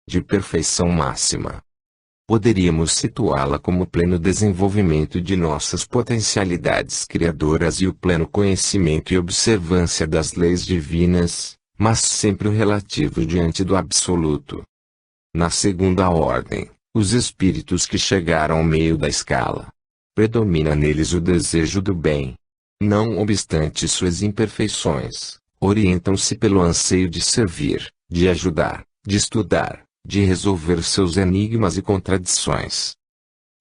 de perfeição máxima. Poderíamos situá-la como o pleno desenvolvimento de nossas potencialidades criadoras e o pleno conhecimento e observância das leis divinas, mas sempre o relativo diante do absoluto. Na segunda ordem, os espíritos que chegaram ao meio da escala. Predomina neles o desejo do bem. Não obstante suas imperfeições, orientam-se pelo anseio de servir, de ajudar, de estudar, de resolver seus enigmas e contradições.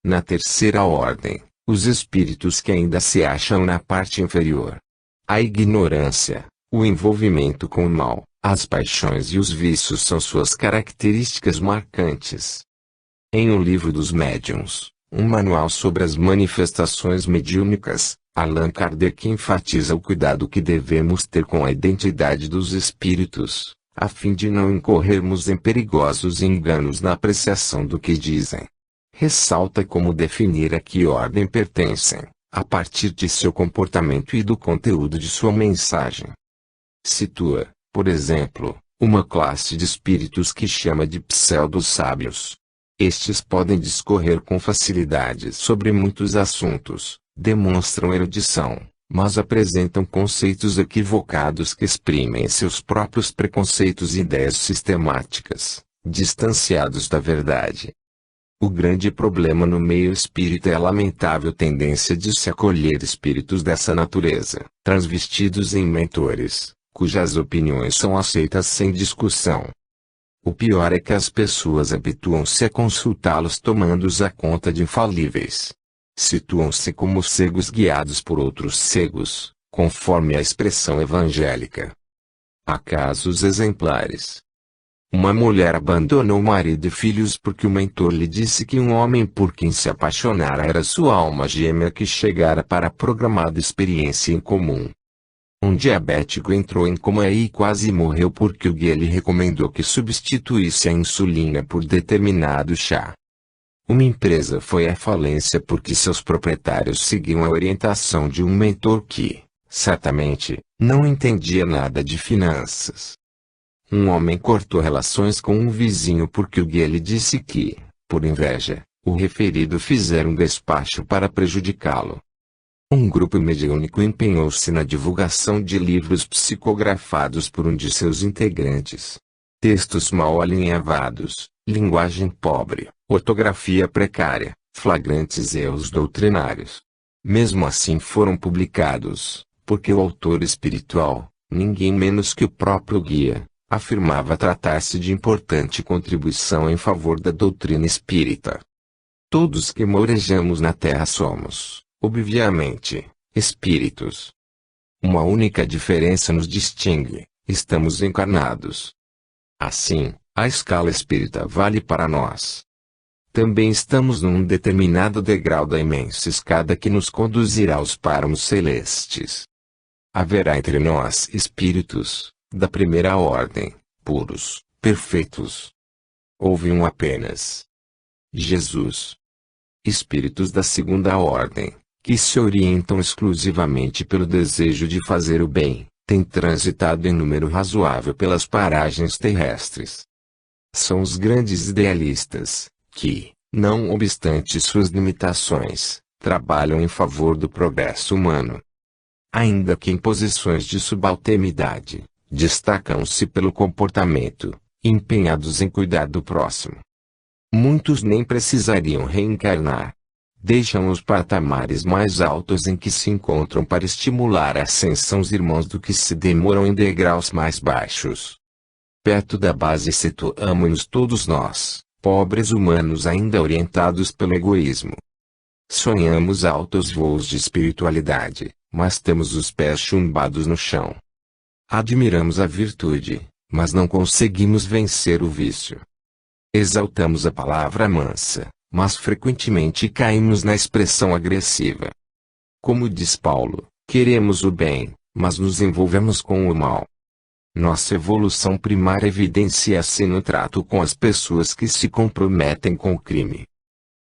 Na terceira ordem, os espíritos que ainda se acham na parte inferior. A ignorância, o envolvimento com o mal, as paixões e os vícios são suas características marcantes. Em O Livro dos Médiuns, um manual sobre as manifestações mediúnicas, Allan Kardec enfatiza o cuidado que devemos ter com a identidade dos espíritos, a fim de não incorrermos em perigosos enganos na apreciação do que dizem. Ressalta como definir a que ordem pertencem, a partir de seu comportamento e do conteúdo de sua mensagem. Situa, por exemplo, uma classe de espíritos que chama de pseudo-sábios. Estes podem discorrer com facilidade sobre muitos assuntos, demonstram erudição, mas apresentam conceitos equivocados que exprimem seus próprios preconceitos e ideias sistemáticas, distanciados da verdade. O grande problema no meio espírita é a lamentável tendência de se acolher espíritos dessa natureza, transvestidos em mentores, cujas opiniões são aceitas sem discussão. O pior é que as pessoas habituam-se a consultá-los tomando-os a conta de infalíveis. Situam-se como cegos guiados por outros cegos, conforme a expressão evangélica. Há casos exemplares. Uma mulher abandonou marido e filhos porque o mentor lhe disse que um homem por quem se apaixonara era sua alma gêmea que chegara para a programada experiência em comum. Um diabético entrou em coma e quase morreu porque o guia lhe recomendou que substituísse a insulina por determinado chá. Uma empresa foi à falência porque seus proprietários seguiam a orientação de um mentor que, certamente, não entendia nada de finanças. Um homem cortou relações com um vizinho porque o guia lhe disse que, por inveja, o referido fizera um despacho para prejudicá-lo. Um grupo mediúnico empenhou-se na divulgação de livros psicografados por um de seus integrantes. Textos mal alinhavados, linguagem pobre, ortografia precária, flagrantes erros doutrinários. Mesmo assim foram publicados, porque o autor espiritual, ninguém menos que o próprio guia, afirmava tratar-se de importante contribuição em favor da doutrina espírita. Todos que morejamos na Terra somos, obviamente, espíritos. Uma única diferença nos distingue: estamos encarnados. Assim, a escala espírita vale para nós. Também estamos num determinado degrau da imensa escada que nos conduzirá aos páramos celestes. Haverá entre nós espíritos, da primeira ordem, puros, perfeitos. Houve um apenas. Jesus. Espíritos da segunda ordem, que se orientam exclusivamente pelo desejo de fazer o bem, têm transitado em número razoável pelas paragens terrestres. São os grandes idealistas, que, não obstante suas limitações, trabalham em favor do progresso humano. Ainda que em posições de subalternidade, destacam-se pelo comportamento, empenhados em cuidar do próximo. Muitos nem precisariam reencarnar. Deixam os patamares mais altos em que se encontram para estimular a ascensão os irmãos do que se demoram em degraus mais baixos. Perto da base situamo-nos todos nós, pobres humanos ainda orientados pelo egoísmo. Sonhamos altos voos de espiritualidade, mas temos os pés chumbados no chão. Admiramos a virtude, mas não conseguimos vencer o vício. Exaltamos a palavra mansa, mas frequentemente caímos na expressão agressiva. Como diz Paulo, queremos o bem, mas nos envolvemos com o mal. Nossa evolução primária evidencia-se no trato com as pessoas que se comprometem com o crime.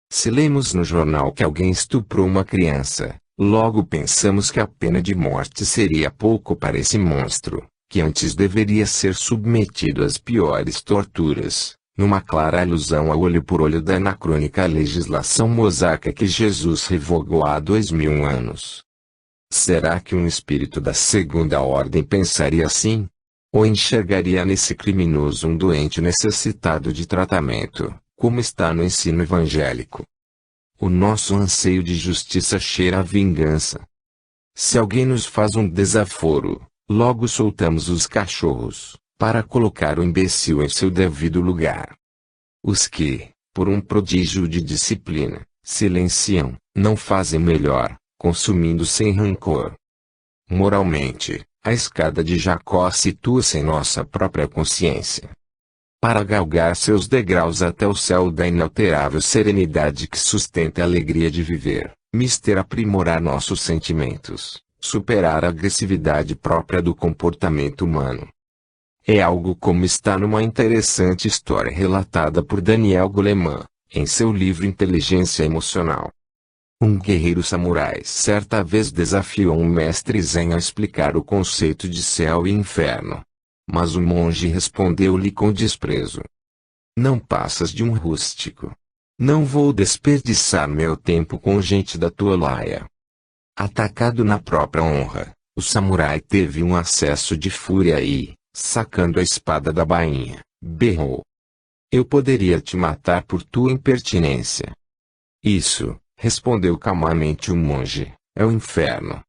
Se lemos no jornal que alguém estuprou uma criança, logo pensamos que a pena de morte seria pouco para esse monstro, que antes deveria ser submetido às piores torturas, numa clara alusão ao olho por olho da anacrônica legislação mosaica que Jesus revogou há 2000 anos. Será que um espírito da segunda ordem pensaria assim? Ou enxergaria nesse criminoso um doente necessitado de tratamento, como está no ensino evangélico? O nosso anseio de justiça cheira a vingança. Se alguém nos faz um desaforo, logo soltamos os cachorros, para colocar o imbecil em seu devido lugar. Os que, por um prodígio de disciplina, silenciam, não fazem melhor, consumindo sem rancor. Moralmente, a escada de Jacó situa-se em nossa própria consciência. Para galgar seus degraus até o céu da inalterável serenidade que sustenta a alegria de viver, mister aprimorar nossos sentimentos, superar a agressividade própria do comportamento humano. É algo como está numa interessante história relatada por Daniel Goleman, em seu livro Inteligência Emocional. Um guerreiro samurai certa vez desafiou um mestre zen a explicar o conceito de céu e inferno. Mas o monge respondeu-lhe com desprezo: "Não passas de um rústico. Não vou desperdiçar meu tempo com gente da tua laia." Atacado na própria honra, o samurai teve um acesso de fúria e, sacando a espada da bainha, berrou: "Eu poderia te matar por tua impertinência." "Isso", respondeu calmamente o monge, "é o inferno."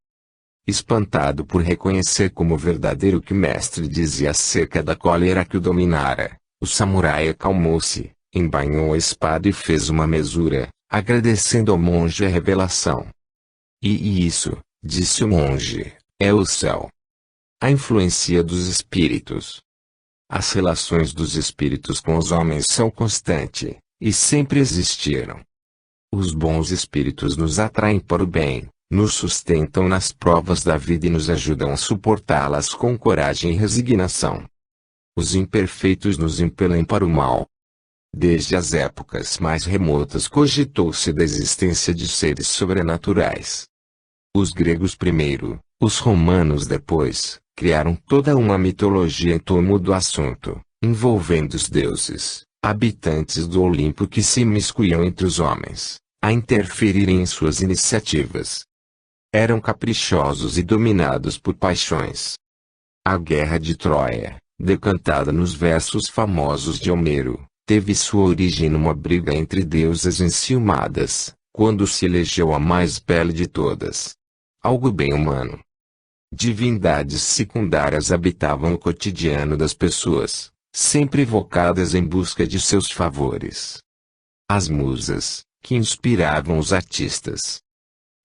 Espantado por reconhecer como verdadeiro o que o mestre dizia acerca da cólera que o dominara, o samurai acalmou-se, embainhou a espada e fez uma mesura, agradecendo ao monge a revelação. E isso", disse o monge, "é o céu." A influência dos espíritos. As relações dos espíritos com os homens são constantes, e sempre existiram. Os bons espíritos nos atraem para o bem, nos sustentam nas provas da vida e nos ajudam a suportá-las com coragem e resignação. Os imperfeitos nos impelem para o mal. Desde as épocas mais remotas cogitou-se da existência de seres sobrenaturais. Os gregos primeiro, os romanos depois, criaram toda uma mitologia em torno do assunto, envolvendo os deuses, habitantes do Olimpo que se imiscuíam entre os homens, a interferirem em suas iniciativas. Eram caprichosos e dominados por paixões. A Guerra de Troia, decantada nos versos famosos de Homero, teve sua origem numa briga entre deusas enciumadas, quando se elegeu a mais bela de todas. Algo bem humano. Divindades secundárias habitavam o cotidiano das pessoas, sempre vocadas em busca de seus favores. As musas, que inspiravam os artistas.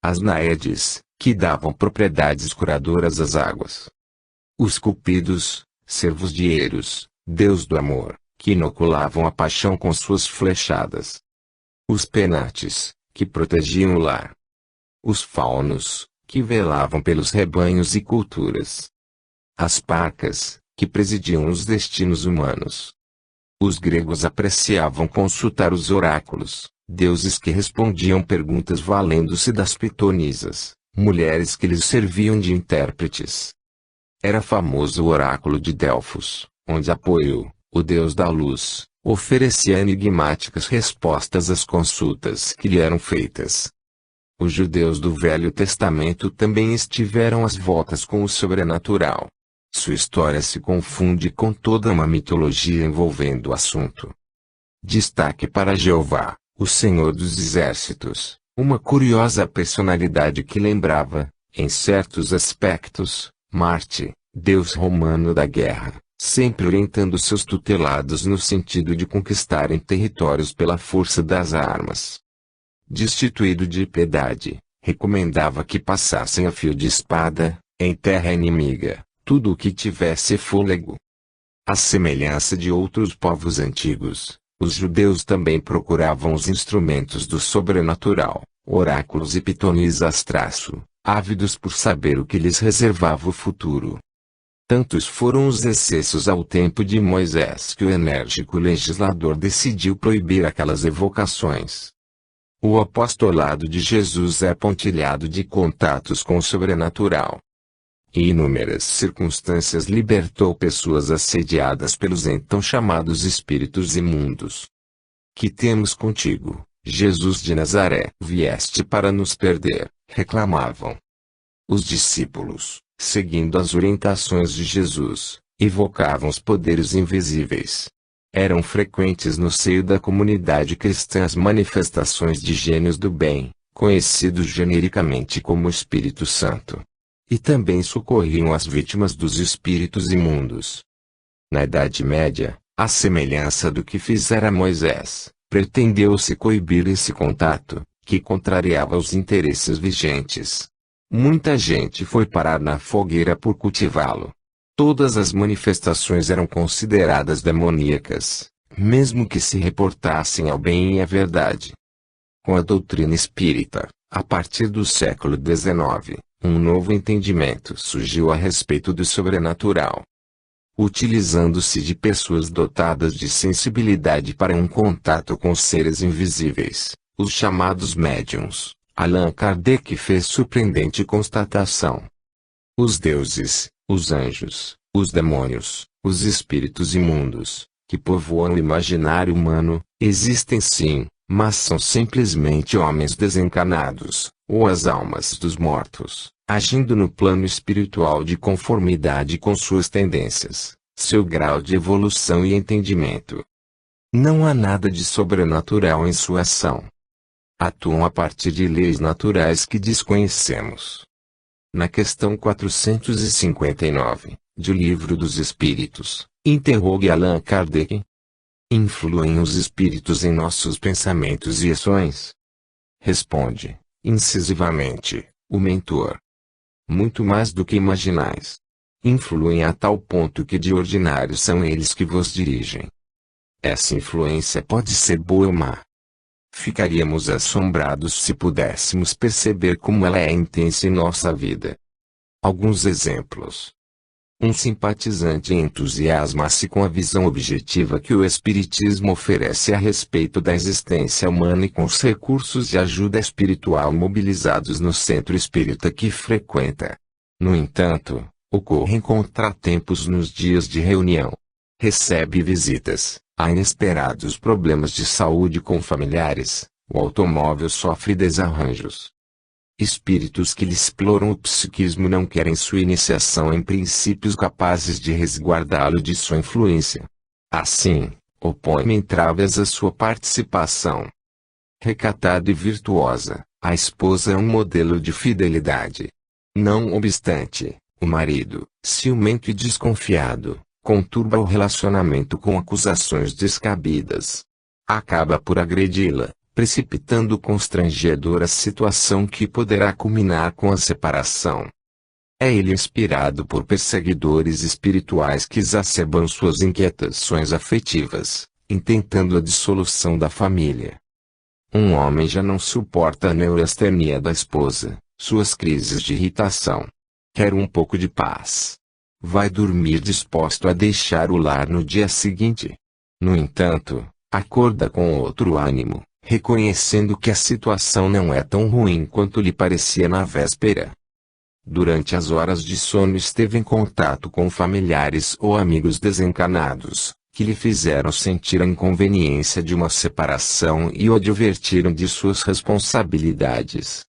As náiades, que davam propriedades curadoras às águas. Os cupidos, servos de Eros, deus do amor, que inoculavam a paixão com suas flechadas. Os penates, que protegiam o lar. Os faunos, que velavam pelos rebanhos e culturas. As parcas, que presidiam os destinos humanos. Os gregos apreciavam consultar os oráculos, deuses que respondiam perguntas valendo-se das pitonisas, mulheres que lhes serviam de intérpretes. Era famoso o oráculo de Delfos, onde Apolo, o deus da luz, oferecia enigmáticas respostas às consultas que lhe eram feitas. Os judeus do Velho Testamento também estiveram às voltas com o sobrenatural. Sua história se confunde com toda uma mitologia envolvendo o assunto. Destaque para Jeová, o Senhor dos Exércitos, uma curiosa personalidade que lembrava, em certos aspectos, Marte, deus romano da guerra, sempre orientando seus tutelados no sentido de conquistarem territórios pela força das armas. Destituído de piedade, recomendava que passassem a fio de espada, em terra inimiga, tudo o que tivesse fôlego. À semelhança de outros povos antigos, os judeus também procuravam os instrumentos do sobrenatural, oráculos e pitonisas, ávidos por saber o que lhes reservava o futuro. Tantos foram os excessos ao tempo de Moisés que o enérgico legislador decidiu proibir aquelas evocações. O apostolado de Jesus é pontilhado de contatos com o sobrenatural. Em inúmeras circunstâncias libertou pessoas assediadas pelos então chamados espíritos imundos. Que temos contigo, Jesus de Nazaré? Vieste para nos perder, reclamavam. Os discípulos, seguindo as orientações de Jesus, evocavam os poderes invisíveis. Eram frequentes no seio da comunidade cristã as manifestações de gênios do bem, conhecidos genericamente como Espírito Santo. E também socorriam as vítimas dos espíritos imundos. Na Idade Média, à semelhança do que fizera Moisés, pretendeu-se coibir esse contato, que contrariava os interesses vigentes. Muita gente foi parar na fogueira por cultivá-lo. Todas as manifestações eram consideradas demoníacas, mesmo que se reportassem ao bem e à verdade. Com a doutrina espírita, a partir do século XIX, um novo entendimento surgiu a respeito do sobrenatural. Utilizando-se de pessoas dotadas de sensibilidade para um contato com seres invisíveis, os chamados médiuns, Allan Kardec fez surpreendente constatação. Os deuses, os anjos, os demônios, os espíritos imundos, que povoam o imaginário humano, existem sim, mas são simplesmente homens desencarnados, ou as almas dos mortos, agindo no plano espiritual de conformidade com suas tendências, seu grau de evolução e entendimento. Não há nada de sobrenatural em sua ação. Atuam a partir de leis naturais que desconhecemos. Na questão 459, do Livro dos Espíritos, interrogue Allan Kardec. Influem os espíritos em nossos pensamentos e ações? Responde, incisivamente, o mentor. Muito mais do que imaginais. Influem a tal ponto que de ordinário são eles que vos dirigem. Essa influência pode ser boa ou má. Ficaríamos assombrados se pudéssemos perceber como ela é intensa em nossa vida. Alguns exemplos. Um simpatizante entusiasma-se com a visão objetiva que o Espiritismo oferece a respeito da existência humana e com os recursos de ajuda espiritual mobilizados no centro espírita que frequenta. No entanto, ocorrem contratempos nos dias de reunião. Recebe visitas, há inesperados problemas de saúde com familiares, o automóvel sofre desarranjos. Espíritos que lhe exploram o psiquismo não querem sua iniciação em princípios capazes de resguardá-lo de sua influência. Assim, opõem entraves à sua participação. Recatada e virtuosa, a esposa é um modelo de fidelidade. Não obstante, o marido, ciumento e desconfiado, conturba o relacionamento com acusações descabidas. Acaba por agredi-la, precipitando constrangedora situação que poderá culminar com a separação. É ele inspirado por perseguidores espirituais que exacerbam suas inquietações afetivas, intentando a dissolução da família. Um homem já não suporta a neurastenia da esposa, suas crises de irritação. Quer um pouco de paz. Vai dormir disposto a deixar o lar no dia seguinte. No entanto, acorda com outro ânimo, reconhecendo que a situação não é tão ruim quanto lhe parecia na véspera. Durante as horas de sono esteve em contato com familiares ou amigos desencarnados, que lhe fizeram sentir a inconveniência de uma separação e o advertiram de suas responsabilidades.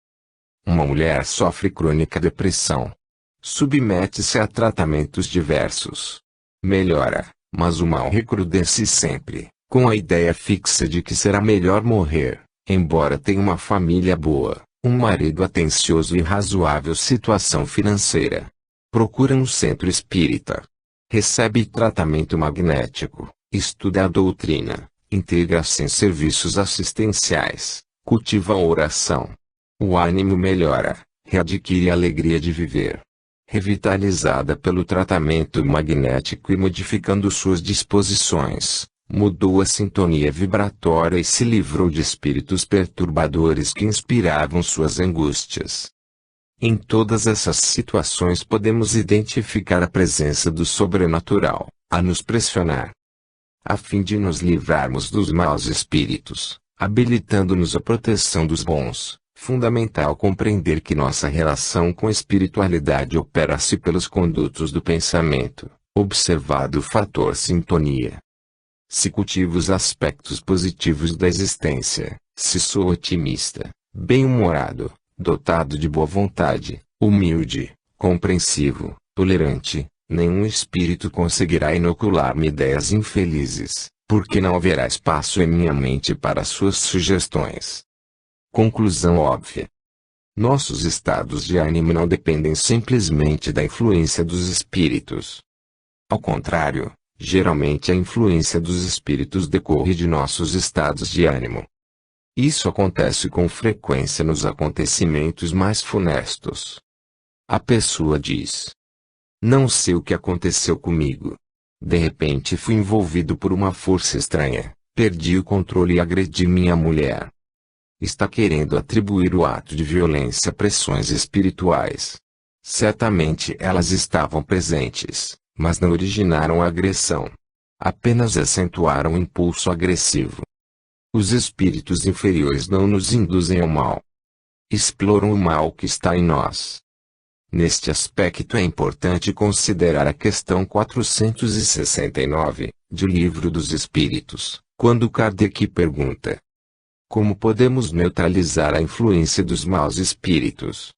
Uma mulher sofre crônica depressão. Submete-se a tratamentos diversos. Melhora, mas o mal recrudesce sempre, com a ideia fixa de que será melhor morrer, embora tenha uma família boa, um marido atencioso e razoável situação financeira. Procura um centro espírita. Recebe tratamento magnético, estuda a doutrina, integra-se em serviços assistenciais, cultiva a oração. O ânimo melhora, readquire a alegria de viver. Revitalizada pelo tratamento magnético e modificando suas disposições, mudou a sintonia vibratória e se livrou de espíritos perturbadores que inspiravam suas angústias. Em todas essas situações podemos identificar a presença do sobrenatural, a nos pressionar. A fim de nos livrarmos dos maus espíritos, habilitando-nos à proteção dos bons, Fundamental compreender que nossa relação com a espiritualidade opera-se pelos condutos do pensamento, observado o fator sintonia. Se cultivo os aspectos positivos da existência, se sou otimista, bem-humorado, dotado de boa vontade, humilde, compreensivo, tolerante, nenhum espírito conseguirá inocular-me ideias infelizes, porque não haverá espaço em minha mente para suas sugestões. Conclusão óbvia. Nossos estados de ânimo não dependem simplesmente da influência dos espíritos. Ao contrário, geralmente a influência dos espíritos decorre de nossos estados de ânimo. Isso acontece com frequência nos acontecimentos mais funestos. A pessoa diz: não sei o que aconteceu comigo. De repente fui envolvido por uma força estranha, perdi o controle e agredi minha mulher. Está querendo atribuir o ato de violência a pressões espirituais. Certamente elas estavam presentes, mas não originaram a agressão. Apenas acentuaram o impulso agressivo. Os espíritos inferiores não nos induzem ao mal. Exploram o mal que está em nós. Neste aspecto é importante considerar a questão 469, do Livro dos Espíritos, quando Kardec pergunta: como podemos neutralizar a influência dos maus espíritos?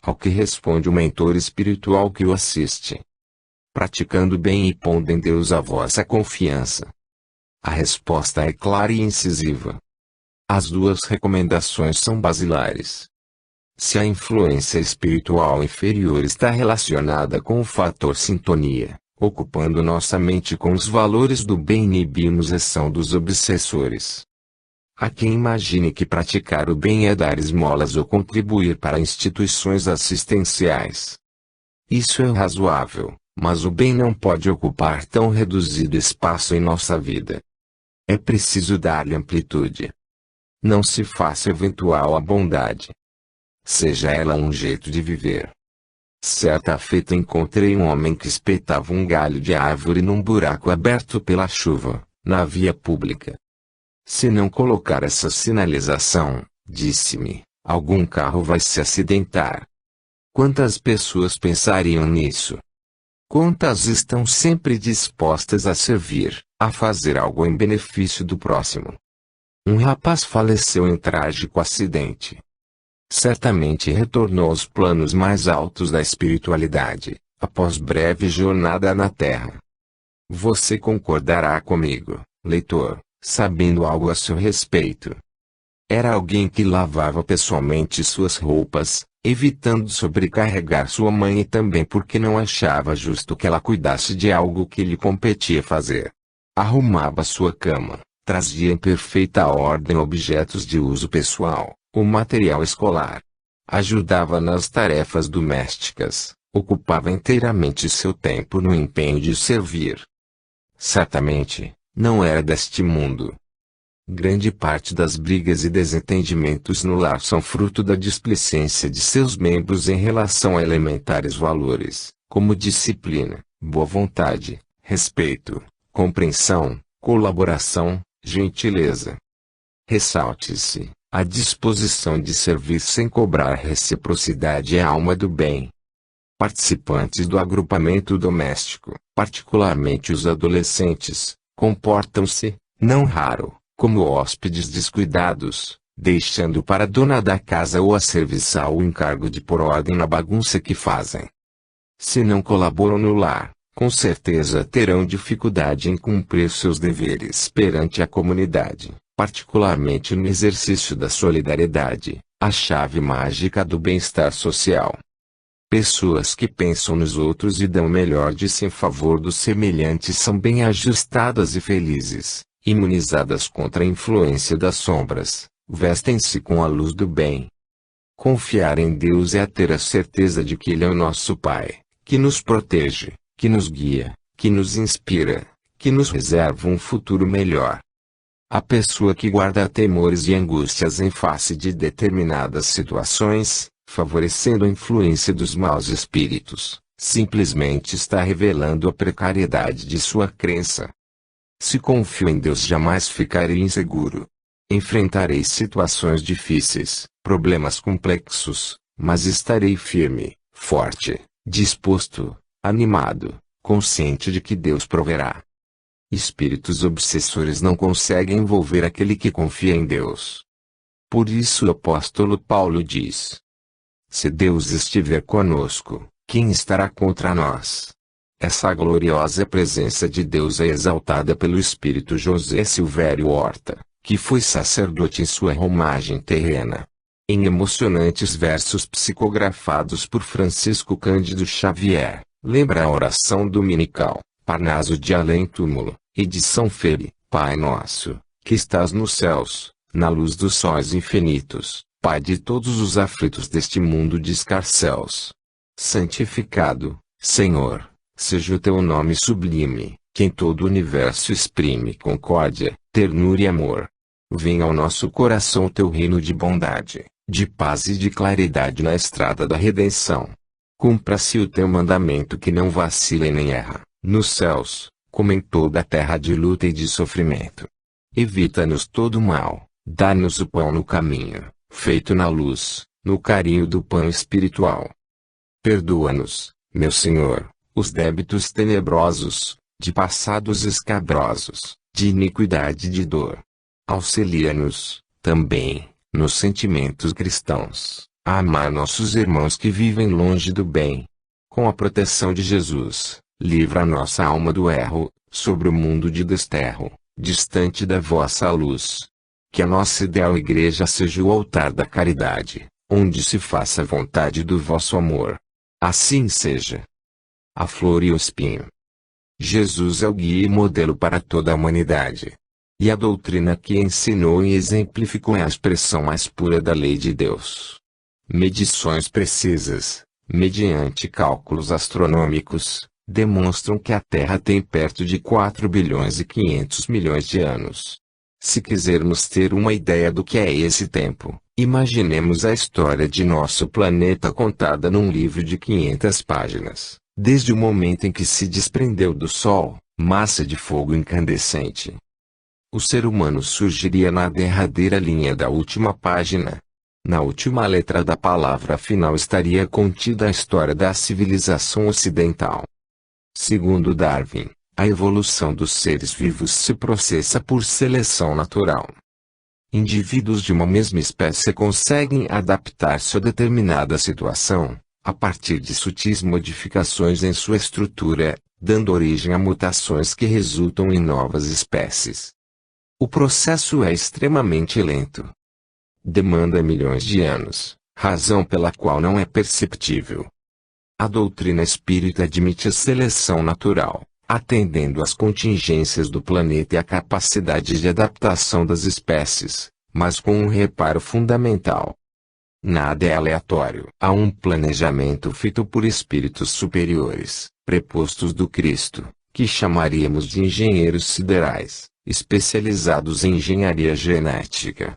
Ao que responde o mentor espiritual que o assiste: praticando bem e pondo em Deus a vossa confiança. A resposta é clara e incisiva. As duas recomendações são basilares. Se a influência espiritual inferior está relacionada com o fator sintonia, ocupando nossa mente com os valores do bem, inibimos a ação dos obsessores. Há quem imagine que praticar o bem é dar esmolas ou contribuir para instituições assistenciais. Isso é razoável, mas o bem não pode ocupar tão reduzido espaço em nossa vida. É preciso dar-lhe amplitude. Não se faça eventual a bondade. Seja ela um jeito de viver. Certa feita encontrei um homem que espetava um galho de árvore num buraco aberto pela chuva, na via pública. Se não colocar essa sinalização, disse-me, algum carro vai se acidentar. Quantas pessoas pensariam nisso? Quantas estão sempre dispostas a servir, a fazer algo em benefício do próximo? Um rapaz faleceu em trágico acidente. Certamente retornou aos planos mais altos da espiritualidade, após breve jornada na Terra. Você concordará comigo, leitor, sabendo algo a seu respeito. Era alguém que lavava pessoalmente suas roupas, evitando sobrecarregar sua mãe e também porque não achava justo que ela cuidasse de algo que lhe competia fazer. Arrumava sua cama, trazia em perfeita ordem objetos de uso pessoal, o material escolar. Ajudava nas tarefas domésticas, ocupava inteiramente seu tempo no empenho de servir. Certamente, não era deste mundo. Grande parte das brigas e desentendimentos no lar são fruto da displicência de seus membros em relação a elementares valores, como disciplina, boa vontade, respeito, compreensão, colaboração, gentileza. Ressalte-se, a disposição de servir sem cobrar reciprocidade é a alma do bem. Participantes do agrupamento doméstico, particularmente os adolescentes, comportam-se, não raro, como hóspedes descuidados, deixando para a dona da casa ou a serviçal o encargo de pôr ordem na bagunça que fazem. Se não colaboram no lar, com certeza terão dificuldade em cumprir seus deveres perante a comunidade, particularmente no exercício da solidariedade, a chave mágica do bem-estar social. Pessoas que pensam nos outros e dão o melhor de si em favor dos semelhantes são bem ajustadas e felizes, imunizadas contra a influência das sombras, vestem-se com a luz do bem. Confiar em Deus é ter a certeza de que Ele é o nosso Pai, que nos protege, que nos guia, que nos inspira, que nos reserva um futuro melhor. A pessoa que guarda temores e angústias em face de determinadas situações, favorecendo a influência dos maus espíritos, simplesmente está revelando a precariedade de sua crença. Se confio em Deus, jamais ficarei inseguro. Enfrentarei situações difíceis, problemas complexos, mas estarei firme, forte, disposto, animado, consciente de que Deus proverá. Espíritos obsessores não conseguem envolver aquele que confia em Deus. Por isso o apóstolo Paulo diz: se Deus estiver conosco, quem estará contra nós? Essa gloriosa presença de Deus é exaltada pelo espírito José Silvério Horta, que foi sacerdote em sua romagem terrena. Em emocionantes versos psicografados por Francisco Cândido Xavier, lembra a oração dominical, Parnaso de Além-Túmulo, edição Febe, Pai Nosso, que estás nos céus, na luz dos sóis infinitos, Pai de todos os aflitos deste mundo de escarcéus. Santificado, Senhor, seja o teu nome sublime, que em todo o universo exprime concórdia, ternura e amor. Venha ao nosso coração o teu reino de bondade, de paz e de claridade na estrada da redenção. Cumpra-se o teu mandamento que não vacila e nem erra, nos céus, como em toda a terra de luta e de sofrimento. Evita-nos todo mal, dá-nos o pão no caminho, feito na luz, no carinho do pão espiritual. Perdoa-nos, meu Senhor, os débitos tenebrosos, de passados escabrosos, de iniquidade e de dor. Auxilia-nos, também, nos sentimentos cristãos, a amar nossos irmãos que vivem longe do bem. Com a proteção de Jesus, livra a nossa alma do erro, sobre o mundo de desterro, distante da vossa luz. Que a nossa ideal igreja seja o altar da caridade, onde se faça a vontade do vosso amor. Assim seja. A flor e o espinho. Jesus é o guia e modelo para toda a humanidade. E a doutrina que ensinou e exemplificou é a expressão mais pura da lei de Deus. Medições precisas, mediante cálculos astronômicos, demonstram que a Terra tem perto de 4 bilhões e 500 milhões de anos. Se quisermos ter uma ideia do que é esse tempo, imaginemos a história de nosso planeta contada num livro de 500 páginas, desde o momento em que se desprendeu do Sol, massa de fogo incandescente. O ser humano surgiria na derradeira linha da última página. Na última letra da palavra final estaria contida a história da civilização ocidental. Segundo Darwin, a evolução dos seres vivos se processa por seleção natural. Indivíduos de uma mesma espécie conseguem adaptar-se a determinada situação, a partir de sutis modificações em sua estrutura, dando origem a mutações que resultam em novas espécies. O processo é extremamente lento. Demanda milhões de anos, razão pela qual não é perceptível. A doutrina espírita admite a seleção natural, atendendo às contingências do planeta e à capacidade de adaptação das espécies, mas com um reparo fundamental. Nada é aleatório. Há um planejamento feito por espíritos superiores, prepostos do Cristo, que chamaríamos de engenheiros siderais, especializados em engenharia genética.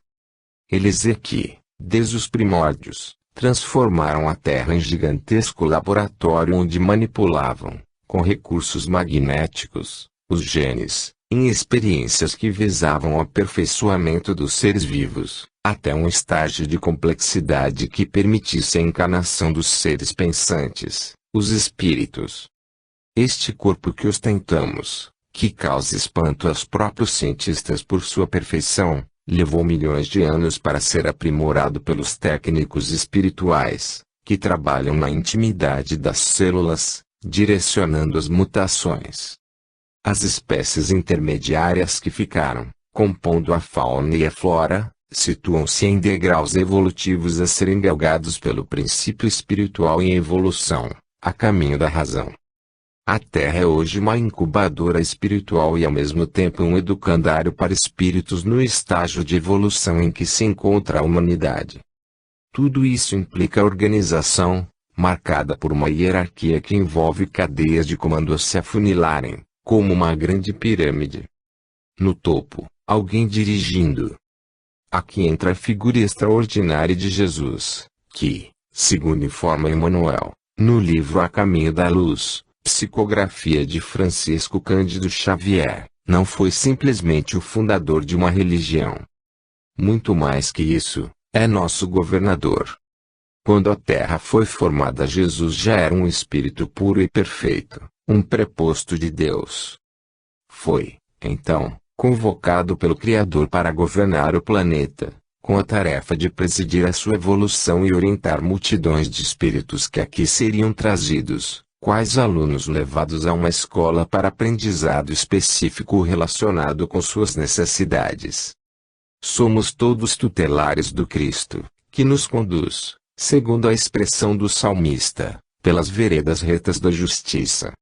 Eles é que, desde os primórdios, transformaram a Terra em gigantesco laboratório onde manipulavam, com recursos magnéticos, os genes, em experiências que visavam o aperfeiçoamento dos seres vivos, até um estágio de complexidade que permitisse a encarnação dos seres pensantes, os espíritos. Este corpo que ostentamos, que causa espanto aos próprios cientistas por sua perfeição, levou milhões de anos para ser aprimorado pelos técnicos espirituais, que trabalham na intimidade das células, direcionando as mutações. As espécies intermediárias que ficaram, compondo a fauna e a flora, situam-se em degraus evolutivos a serem galgados pelo princípio espiritual em evolução, a caminho da razão. A Terra é hoje uma incubadora espiritual e ao mesmo tempo um educandário para espíritos no estágio de evolução em que se encontra a humanidade. Tudo isso implica organização, marcada por uma hierarquia que envolve cadeias de comando a se afunilarem, como uma grande pirâmide. No topo, alguém dirigindo. Aqui entra a figura extraordinária de Jesus, que, segundo informa Emmanuel, no livro A Caminho da Luz, psicografia de Francisco Cândido Xavier, não foi simplesmente o fundador de uma religião. Muito mais que isso, É nosso governador. Quando a terra foi formada, Jesus já era um espírito puro e perfeito, um preposto de Deus. Foi, então, convocado pelo Criador para governar o planeta, com a tarefa de presidir a sua evolução e orientar multidões de espíritos que aqui seriam trazidos, quais alunos levados a uma escola para aprendizado específico relacionado com suas necessidades. Somos todos tutelares do Cristo, que nos conduz, segundo a expressão do salmista, pelas veredas retas da justiça.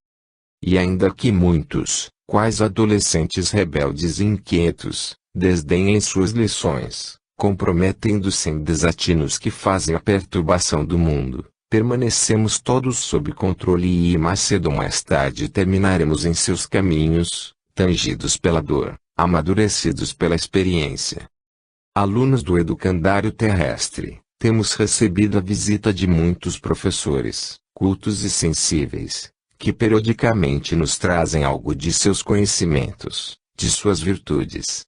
E ainda que muitos, quais adolescentes rebeldes e inquietos, desdenhem suas lições, comprometendo-se em desatinos que fazem a perturbação do mundo, permanecemos todos sob controle e mais cedo ou mais tarde terminaremos em seus caminhos, tangidos pela dor, amadurecidos pela experiência. Alunos do educandário terrestre, temos recebido a visita de muitos professores, cultos e sensíveis, que periodicamente nos trazem algo de seus conhecimentos, de suas virtudes.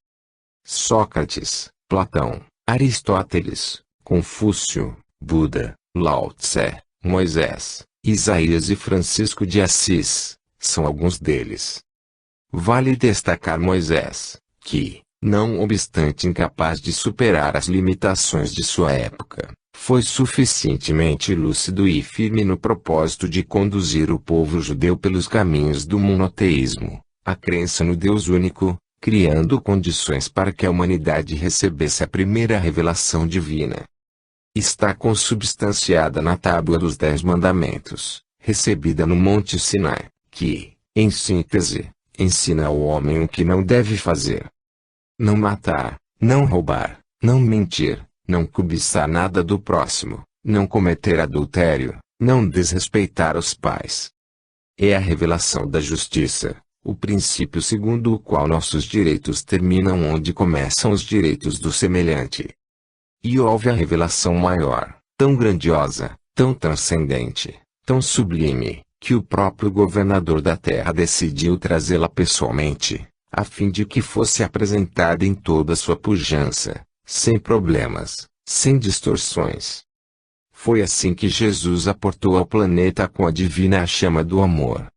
Sócrates, Platão, Aristóteles, Confúcio, Buda, Lao Tse, Moisés, Isaías e Francisco de Assis, são alguns deles. Vale destacar Moisés, que, não obstante incapaz de superar as limitações de sua época, foi suficientemente lúcido e firme no propósito de conduzir o povo judeu pelos caminhos do monoteísmo, a crença no Deus único, criando condições para que a humanidade recebesse a primeira revelação divina. Está consubstanciada na Tábua dos 10 Mandamentos, recebida no Monte Sinai, que, em síntese, ensina ao homem o que não deve fazer. Não matar, não roubar, não mentir, não cobiçar nada do próximo, não cometer adultério, não desrespeitar os pais. É a revelação da justiça, o princípio segundo o qual nossos direitos terminam onde começam os direitos do semelhante. E houve a revelação maior, tão grandiosa, tão transcendente, tão sublime, que o próprio governador da terra decidiu trazê-la pessoalmente, a fim de que fosse apresentada em toda sua pujança, sem problemas, sem distorções. Foi assim que Jesus aportou ao planeta com a divina chama do amor.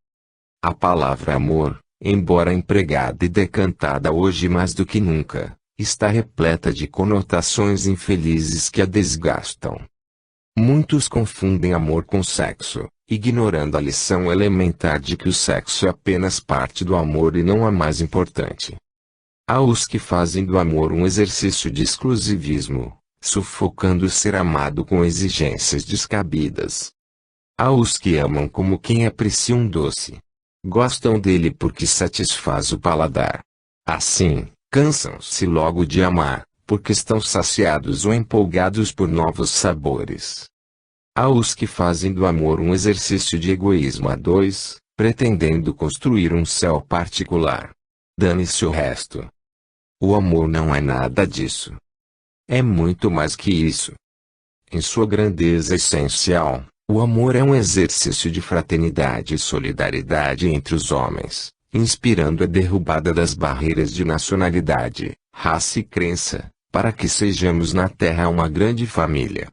A palavra amor, embora empregada e decantada hoje mais do que nunca, está repleta de conotações infelizes que a desgastam. Muitos confundem amor com sexo, ignorando a lição elementar de que o sexo é apenas parte do amor e não a mais importante. Há os que fazem do amor um exercício de exclusivismo, sufocando o ser amado com exigências descabidas. Há os que amam como quem aprecia um doce. Gostam dele porque satisfaz o paladar. Assim, cansam-se logo de amar, porque estão saciados ou empolgados por novos sabores. Há os que fazem do amor um exercício de egoísmo a dois, pretendendo construir um céu particular. Dane-se o resto. O amor não é nada disso. É muito mais que isso. Em sua grandeza essencial, o amor é um exercício de fraternidade e solidariedade entre os homens, inspirando a derrubada das barreiras de nacionalidade, raça e crença, para que sejamos na Terra uma grande família.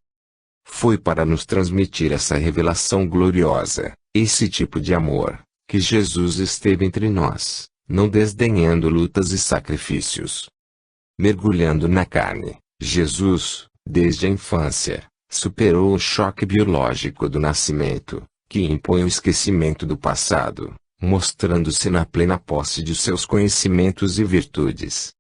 Foi para nos transmitir essa revelação gloriosa, esse tipo de amor, que Jesus esteve entre nós, não desdenhando lutas e sacrifícios. Mergulhando na carne, Jesus, desde a infância, superou o choque biológico do nascimento, que impõe o esquecimento do passado, mostrando-se na plena posse de seus conhecimentos e virtudes.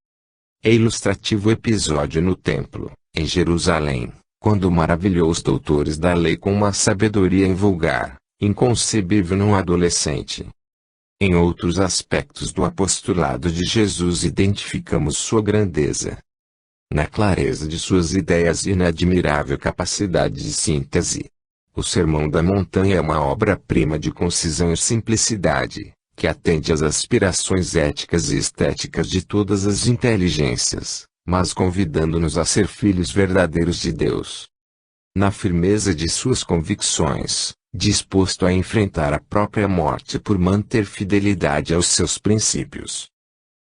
É ilustrativo o episódio no templo, em Jerusalém, quando maravilhou os doutores da lei com uma sabedoria invulgar, inconcebível num adolescente. Em outros aspectos do apostolado de Jesus identificamos sua grandeza. Na clareza de suas ideias e na admirável capacidade de síntese. O Sermão da Montanha é uma obra-prima de concisão e simplicidade, que atende às aspirações éticas e estéticas de todas as inteligências, mas convidando-nos a ser filhos verdadeiros de Deus. Na firmeza de suas convicções, disposto a enfrentar a própria morte por manter fidelidade aos seus princípios.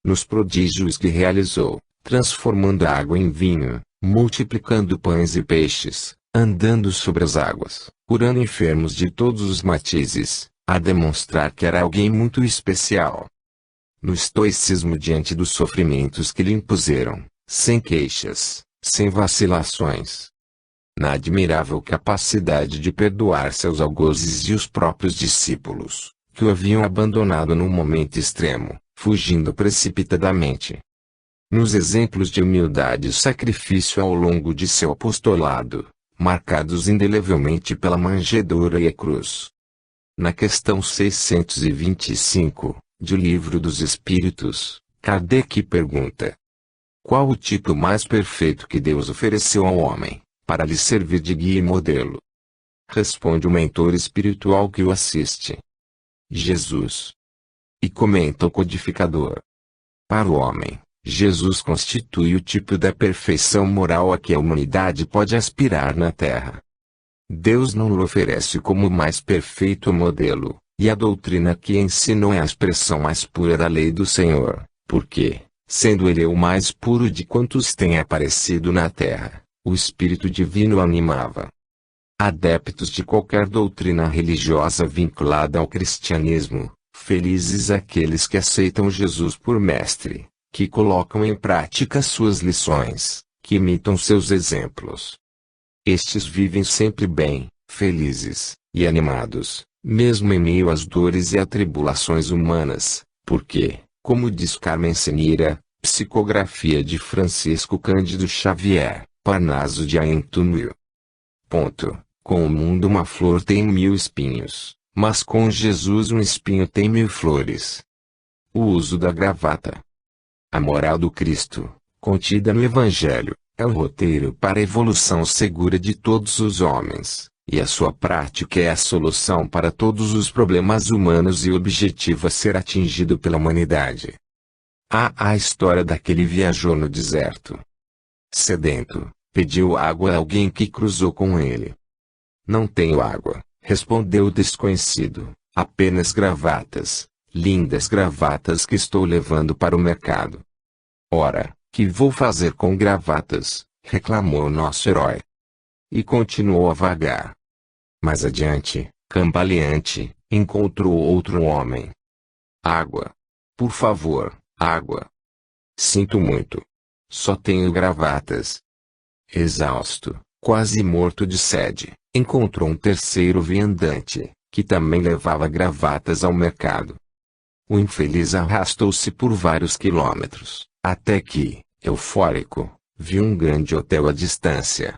Nos prodígios que realizou, transformando a água em vinho, multiplicando pães e peixes, andando sobre as águas, curando enfermos de todos os matizes, a demonstrar que era alguém muito especial. No estoicismo diante dos sofrimentos que lhe impuseram, sem queixas, sem vacilações. Na admirável capacidade de perdoar seus algozes e os próprios discípulos, que o haviam abandonado num momento extremo, fugindo precipitadamente. Nos exemplos de humildade e sacrifício ao longo de seu apostolado, marcados indelevelmente pela manjedoura e a cruz. Na questão 625, do Livro dos Espíritos, Kardec pergunta: qual o tipo mais perfeito que Deus ofereceu ao homem, para lhe servir de guia e modelo? Responde o mentor espiritual que o assiste: Jesus. E comenta o codificador: para o homem, Jesus constitui o tipo da perfeição moral a que a humanidade pode aspirar na Terra. Deus não lhe oferece como o mais perfeito modelo, e a doutrina que ensinou é a expressão mais pura da lei do Senhor, porque, sendo ele o mais puro de quantos têm aparecido na Terra, o Espírito Divino o animava. Adeptos de qualquer doutrina religiosa vinculada ao cristianismo, felizes aqueles que aceitam Jesus por mestre, que colocam em prática suas lições, que imitam seus exemplos. Estes vivem sempre bem, felizes, e animados, mesmo em meio às dores e atribulações humanas, porque, como diz Carmen Senira, psicografia de Francisco Cândido Xavier, Parnaso de Aentúmio. Com o mundo uma flor tem 1000 espinhos, mas com Jesus um espinho tem 1000 flores. O uso da gravata. A moral do Cristo, contida no Evangelho, é o roteiro para a evolução segura de todos os homens, e a sua prática é a solução para todos os problemas humanos e o objetivo a ser atingido pela humanidade. Há a história daquele que viajou no deserto. Sedento, pediu água a alguém que cruzou com ele. Não tenho água, respondeu o desconhecido, apenas gravatas, lindas gravatas que estou levando para o mercado. Ora, que vou fazer com gravatas? Reclamou o nosso herói. E continuou a vagar. Mais adiante, cambaleante, encontrou outro homem. Água. Por favor, água. Sinto muito. Só tenho gravatas. Exausto, quase morto de sede, encontrou um terceiro viandante, que também levava gravatas ao mercado. O infeliz arrastou-se por vários quilômetros, até que, eufórico, viu um grande hotel à distância.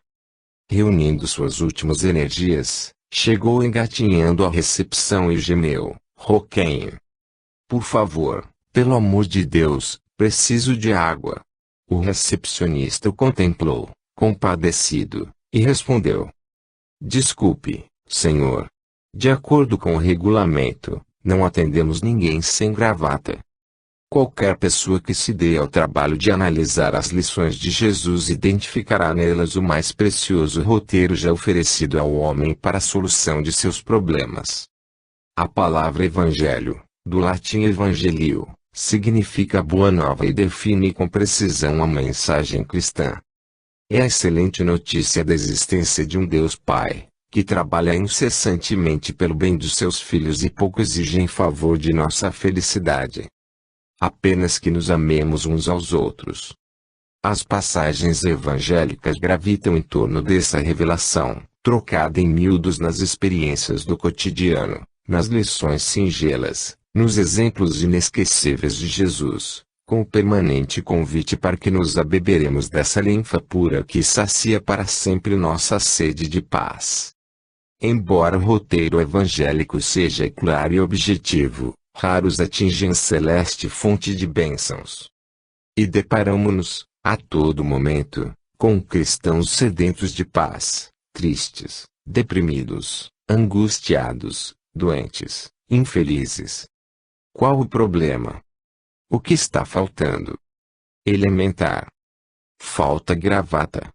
Reunindo suas últimas energias, chegou engatinhando à recepção e gemeu: Roquenho. Por favor, pelo amor de Deus, preciso de água. O recepcionista o contemplou, compadecido, e respondeu: Desculpe, senhor. De acordo com o regulamento, não atendemos ninguém sem gravata. Qualquer pessoa que se dê ao trabalho de analisar as lições de Jesus identificará nelas o mais precioso roteiro já oferecido ao homem para a solução de seus problemas. A palavra evangelho, do latim evangelio, significa boa nova e define com precisão a mensagem cristã. É a excelente notícia da existência de um Deus Pai, que trabalha incessantemente pelo bem dos seus filhos e pouco exige em favor de nossa felicidade. Apenas que nos amemos uns aos outros. As passagens evangélicas gravitam em torno dessa revelação, trocada em miúdos nas experiências do cotidiano, nas lições singelas, nos exemplos inesquecíveis de Jesus, com o permanente convite para que nos abeberemos dessa linfa pura que sacia para sempre nossa sede de paz. Embora o roteiro evangélico seja claro e objetivo, raros atingem a celeste fonte de bênçãos. E deparamo-nos, a todo momento, com cristãos sedentos de paz, tristes, deprimidos, angustiados, doentes, infelizes. Qual o problema? O que está faltando? Elementar. Falta gravata.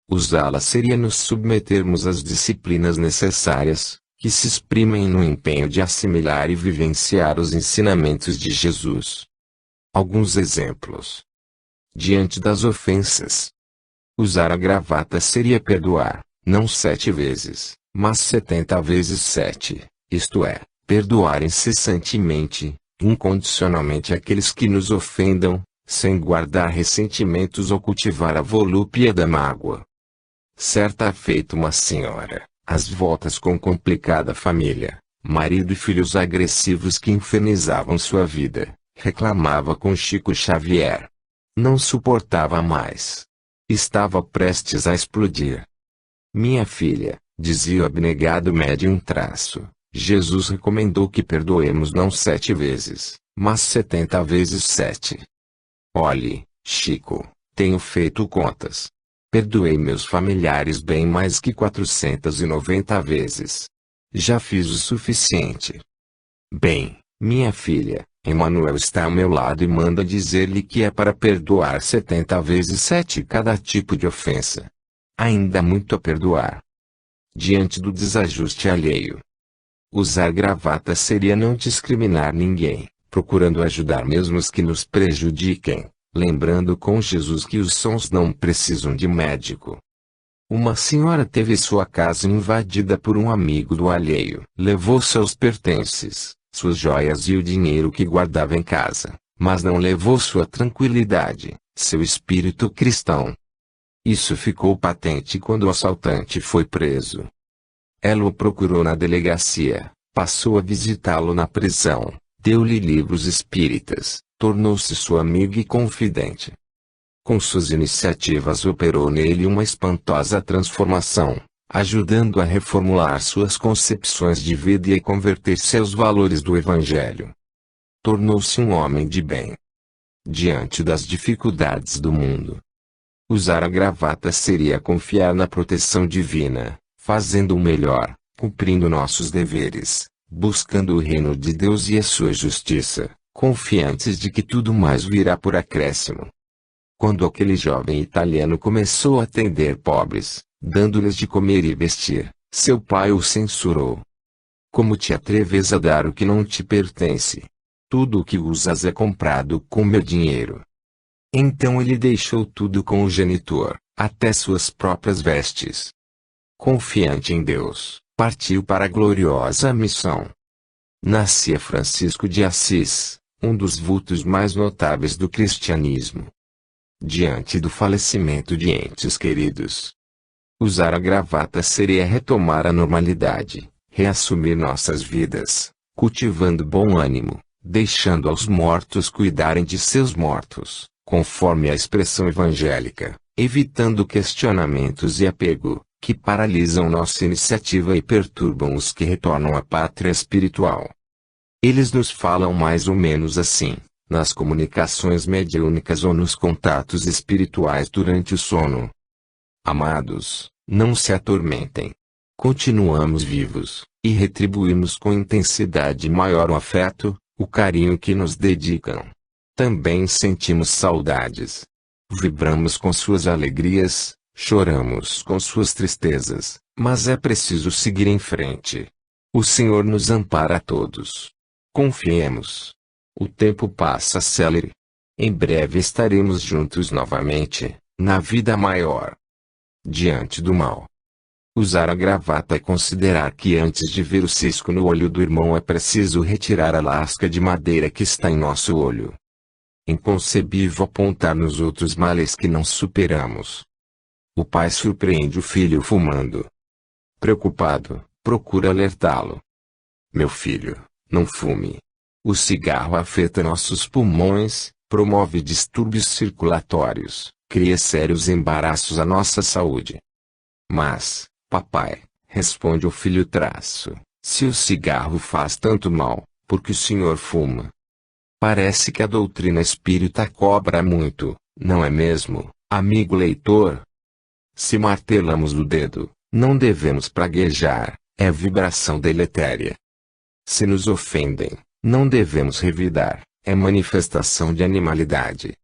Usá-la seria nos submetermos às disciplinas necessárias, que se exprimem no empenho de assimilar e vivenciar os ensinamentos de Jesus. Alguns exemplos. Diante das ofensas. Usar a gravata seria perdoar, não 7 vezes, mas 70 vezes 7, isto é, perdoar incessantemente, incondicionalmente aqueles que nos ofendam, sem guardar ressentimentos ou cultivar a volúpia da mágoa. Certa feita uma senhora, às voltas com complicada família, marido e filhos agressivos que infernizavam sua vida, reclamava com Chico Xavier. Não suportava mais. Estava prestes a explodir. Minha filha, dizia o abnegado médium traço, Jesus recomendou que perdoemos não 7 vezes, mas 70 vezes 7. Olhe, Chico, tenho feito contas. Perdoei meus familiares bem mais que 490 vezes. Já fiz o suficiente. Bem, minha filha, Emmanuel está ao meu lado e manda dizer-lhe que é para perdoar 70 vezes 7 cada tipo de ofensa. Ainda há muito a perdoar. Diante do desajuste alheio. Usar gravata seria não discriminar ninguém, procurando ajudar mesmo os que nos prejudiquem, lembrando com Jesus que os sons não precisam de médico. Uma senhora teve sua casa invadida por um amigo do alheio. Levou seus pertences, suas joias e o dinheiro que guardava em casa, mas não levou sua tranquilidade, seu espírito cristão. Isso ficou patente quando o assaltante foi preso. Ela o procurou na delegacia, passou a visitá-lo na prisão, deu-lhe livros espíritas, tornou-se sua amiga e confidente. Com suas iniciativas operou nele uma espantosa transformação, ajudando a reformular suas concepções de vida e a converter-se aos valores do Evangelho. Tornou-se um homem de bem. Diante das dificuldades do mundo, usar a gravata seria confiar na proteção divina, fazendo o melhor, cumprindo nossos deveres, buscando o reino de Deus e a sua justiça, confiantes de que tudo mais virá por acréscimo. Quando aquele jovem italiano começou a atender pobres, dando-lhes de comer e vestir, seu pai o censurou. Como te atreves a dar o que não te pertence? Tudo o que usas é comprado com meu dinheiro. Então ele deixou tudo com o genitor, até suas próprias vestes. Confiante em Deus, partiu para a gloriosa missão. Nascia Francisco de Assis, um dos vultos mais notáveis do cristianismo. Diante do falecimento de entes queridos, usar a gravata seria retomar a normalidade, reassumir nossas vidas, cultivando bom ânimo, deixando aos mortos cuidarem de seus mortos, conforme a expressão evangélica, evitando questionamentos e apego, que paralisam nossa iniciativa e perturbam os que retornam à pátria espiritual. Eles nos falam mais ou menos assim, nas comunicações mediúnicas ou nos contatos espirituais durante o sono. Amados, não se atormentem. Continuamos vivos, e retribuímos com intensidade maior o afeto, o carinho que nos dedicam. Também sentimos saudades. Vibramos com suas alegrias, choramos com suas tristezas, mas é preciso seguir em frente. O Senhor nos ampara a todos. Confiemos. O tempo passa célere. Em breve estaremos juntos novamente, na vida maior. Diante do mal. Usar a gravata é considerar que antes de ver o cisco no olho do irmão é preciso retirar a lasca de madeira que está em nosso olho. Inconcebível apontar nos outros males que não superamos. O pai surpreende o filho fumando. Preocupado, procura alertá-lo. Meu filho, não fume. O cigarro afeta nossos pulmões, promove distúrbios circulatórios, cria sérios embaraços à nossa saúde. Mas, papai, responde o filho traço, se o cigarro faz tanto mal, por que o senhor fuma? Parece que a doutrina espírita cobra muito, não é mesmo, amigo leitor? Se martelamos o dedo, não devemos praguejar, é vibração deletéria. Se nos ofendem, não devemos revidar, é manifestação de animalidade.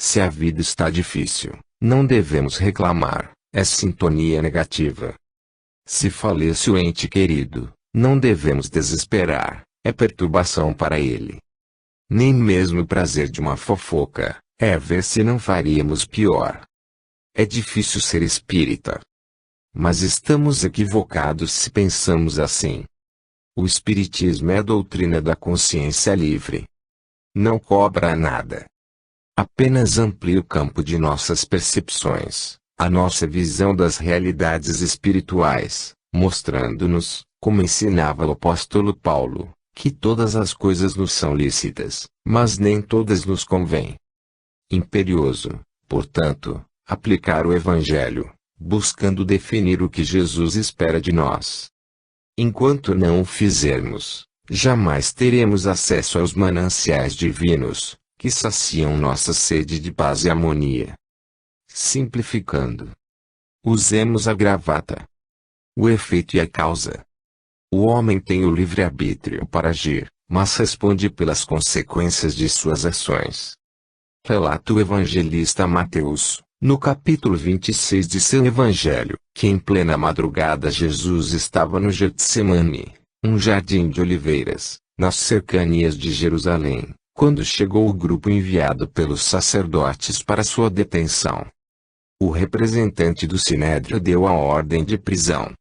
Se a vida está difícil, não devemos reclamar, é sintonia negativa. Se falece o ente querido, não devemos desesperar, é perturbação para ele. Nem mesmo o prazer de uma fofoca, é ver se não faríamos pior. É difícil ser espírita. Mas estamos equivocados se pensamos assim. O espiritismo é a doutrina da consciência livre. Não cobra nada. Apenas amplia o campo de nossas percepções, a nossa visão das realidades espirituais, mostrando-nos, como ensinava o apóstolo Paulo, que todas as coisas nos são lícitas, mas nem todas nos convêm. Imperioso, portanto, aplicar o Evangelho, buscando definir o que Jesus espera de nós. Enquanto não o fizermos, jamais teremos acesso aos mananciais divinos, que saciam nossa sede de paz e harmonia. Simplificando, usemos a gravata. O efeito e a causa. O homem tem o livre-arbítrio para agir, mas responde pelas consequências de suas ações. Relata o evangelista Mateus, no capítulo 26 de seu evangelho, que em plena madrugada Jesus estava no Getsemane, um jardim de oliveiras, nas cercanias de Jerusalém, quando chegou o grupo enviado pelos sacerdotes para sua detenção. O representante do Sinédrio deu a ordem de prisão.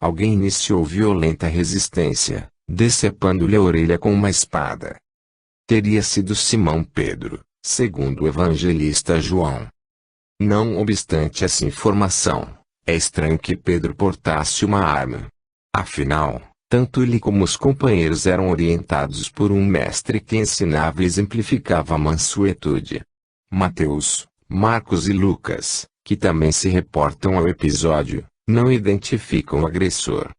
Alguém iniciou violenta resistência, decepando-lhe a orelha com uma espada. Teria sido Simão Pedro, segundo o evangelista João. Não obstante essa informação, é estranho que Pedro portasse uma arma. Afinal, tanto ele como os companheiros eram orientados por um mestre que ensinava e exemplificava a mansuetude. Mateus, Marcos e Lucas, que também se reportam ao episódio, não identificam o agressor.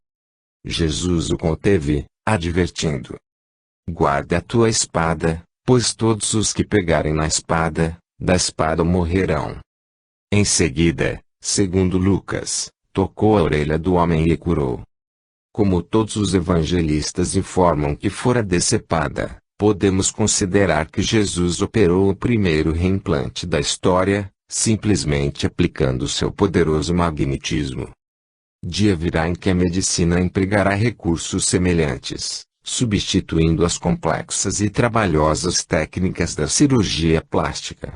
Jesus o conteve, advertindo: guarda a tua espada, pois todos os que pegarem na espada, da espada morrerão. Em seguida, segundo Lucas, tocou a orelha do homem e curou. Como todos os evangelistas informam que fora decepada, podemos considerar que Jesus operou o primeiro reimplante da história, simplesmente aplicando seu poderoso magnetismo. Dia virá em que a medicina empregará recursos semelhantes, substituindo as complexas e trabalhosas técnicas da cirurgia plástica.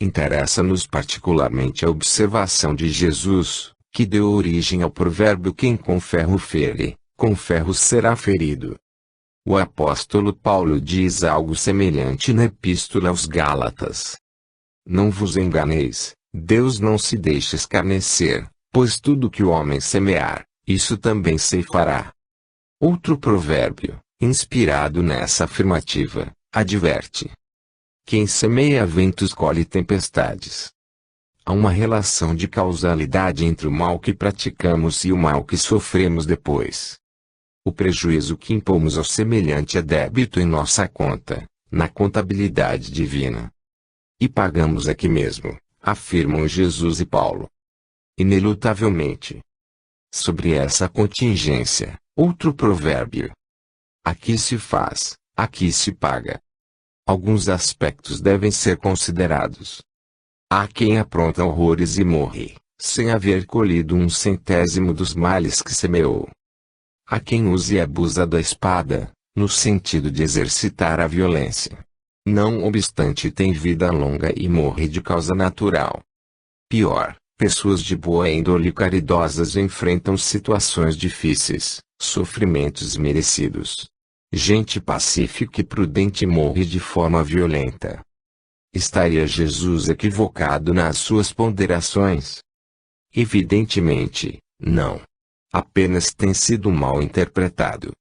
Interessa-nos particularmente a observação de Jesus, que deu origem ao provérbio: quem com ferro fere, com ferro será ferido. O apóstolo Paulo diz algo semelhante na Epístola aos Gálatas. Não vos enganeis, Deus não se deixa escarnecer, pois tudo que o homem semear, isso também ceifará. Outro provérbio, inspirado nessa afirmativa, adverte: quem semeia ventos colhe tempestades. Há uma relação de causalidade entre o mal que praticamos e o mal que sofremos depois. O prejuízo que impomos ao semelhante é débito em nossa conta, na contabilidade divina. E pagamos aqui mesmo, afirmam Jesus e Paulo. Inelutavelmente. Sobre essa contingência, outro provérbio: aqui se faz, aqui se paga. Alguns aspectos devem ser considerados. Há quem apronta horrores e morre, sem haver colhido 1/100 dos males que semeou. Há quem use e abusa da espada, no sentido de exercitar a violência. Não obstante tem vida longa e morre de causa natural. Pior, pessoas de boa índole e caridosas enfrentam situações difíceis, sofrimentos merecidos. Gente pacífica e prudente morre de forma violenta. Estaria Jesus equivocado nas suas ponderações? Evidentemente, não. Apenas tem sido mal interpretado.